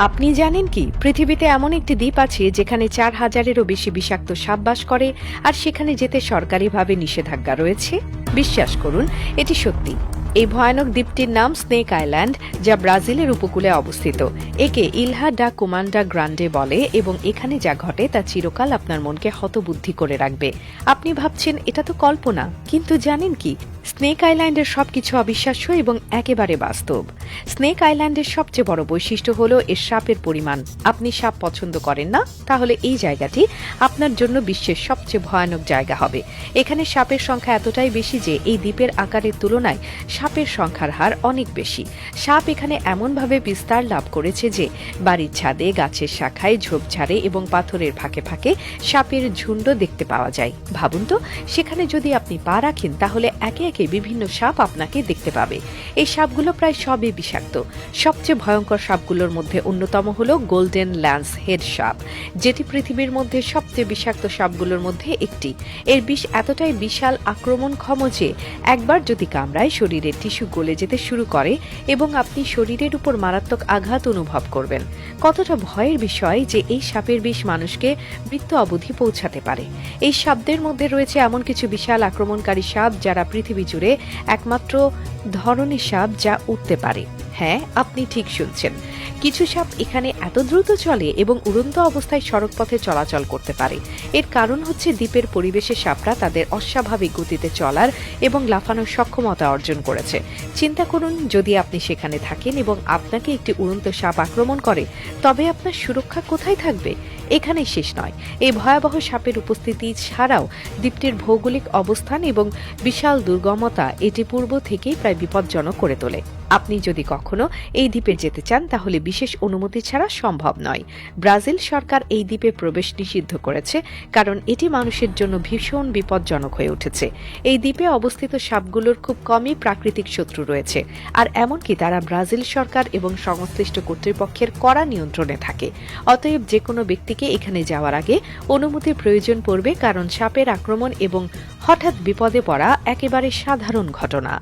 আপনি জানেন কি পৃথিবীতে এমন একটি দ্বীপ আছে যেখানে ৪,০০০-এরও বেশি বিষাক্ত সাপ বাস করে, আর সেখানে যেতে সরকারিভাবে নিষেধাজ্ঞা রয়েছে? বিশ্বাস করুন, এটি সত্যি। এই ভয়ানক দ্বীপটির নাম স্নেক আইল্যান্ড, যা ব্রাজিলের উপকূলে অবস্থিত। একে ইলহা ডা কুমান্ডা গ্রান্ডে বলে এবং এখানে যা ঘটে তা চিরকাল আপনার মনকে হতবুদ্ধি করে রাখবে। আপনি ভাবছেন এটা তো কল্পনা, কিন্তু জানেন কি, স্নেক আইল্যান্ডের সবকিছু অবিশ্বাস্য এবং একেবারে বাস্তব। স্নেক আইল্যান্ডের সবচেয়ে বড় বৈশিষ্ট্য হলো এর সাপের পরিমাণ। আপনি সাপ পছন্দ করেন না? তাহলে এই জায়গাটি আপনার জন্য বিশ্বের সবচেয়ে ভয়ানক জায়গা হবে। এখানে সাপের সংখ্যা এতটাই বেশি যে এই দ্বীপের আকারের তুলনায় সাপের সংখ্যার হার অনেক বেশি। সাপ এখানে এমনভাবে বিস্তার লাভ করেছে যে বাড়ির ছাদে, গাছের শাখায়, ঝোপঝাড়ে এবং পাথরের ফাঁকে ফাঁকে সাপের ঝুণ্ড দেখতে পাওয়া যায়। ভাবুন তো, সেখানে যদি আপনি পা রাখেন তাহলে একে একে বিভিন্ন সাপ আপনাকে দেখতে পাবে। এই সাপগুলো প্রায় সবই বিষাক্ত। সবচেয়ে ভয়ঙ্কর সাপগুলোর মধ্যে অন্যতম হলো গোল্ডেন ল্যান্স হেড সাপ, যেটি পৃথিবীর মধ্যে সবচেয়ে বিষাক্ত সাপগুলোর মধ্যে একটি। এর বিষ এতটাই বিশাল, আক্রমণক্ষম যে একবার যদি কামড়ায় শরীরের টিস্যু গলে যেতে শুরু করে এবং আপনি শরীরের উপর মারাত্মক আঘাত অনুভব করবেন। কতটা ভয়ের বিষয় যে এই সাপের বিষ মানুষকে মৃত্যু অবধি পৌঁছাতে পারে। এই সাপদের মধ্যে রয়েছে এমন কিছু বিশাল আক্রমণকারী সাপ যারা পৃথিবী জুড়ে একমাত্র ধরনের সাপ যা উঠতে পারে। হ্যাঁ, আপনি ঠিক শুনছেন। কিছু সাপ এখানে এত দ্রুত চলে এবং উড়ন্ত অবস্থায় সড়কপথে চলাচল করতে পারে। এর কারণ হচ্ছে দ্বীপের পরিবেশে সাপরা তাদের অস্বাভাবিক গতিতে চলার এবং লাফানোর সক্ষমতা অর্জন করেছে। চিন্তা করুন, যদি আপনি সেখানে থাকেন এবং আপনাকে একটি উড়ন্ত সাপ আক্রমণ করে, তবে আপনার সুরক্ষা কোথায় থাকবে? এখানেই শেষ নয়। এই ভয়াবহ সাপের উপস্থিতি ছাড়াও দ্বীপটির ভৌগোলিক অবস্থান এবং বিশাল দুর্গমতা এটি পূর্ব থেকেই প্রায় বিপজ্জনক করে তোলে। আপনি যদি কখনো এই দ্বীপে যেতে চান তাহলে বিশেষ অনুমতি ছাড়া সম্ভব নয়। ব্রাজিল সরকার এই দ্বীপে প্রবেশ নিষিদ্ধ করেছে, কারণ এটি মানুষের জন্য ভীষণ বিপজ্জনক হয়ে উঠেছে। এই দ্বীপে অবস্থিত সাপগুলোর খুব কমই প্রাকৃতিক শত্রু রয়েছে, আর এমনকি তারা ব্রাজিল সরকার এবং সংশ্লিষ্ট কর্তৃপক্ষের কড়া নিয়ন্ত্রণে থাকে। অতএব যে কোনো ব্যক্তিকে এখানে যাওয়ার আগে অনুমতির প্রয়োজন পড়বে, কারণ সাপের আক্রমণ এবং হঠাৎ বিপদে পড়া একেবারে সাধারণ ঘটনা।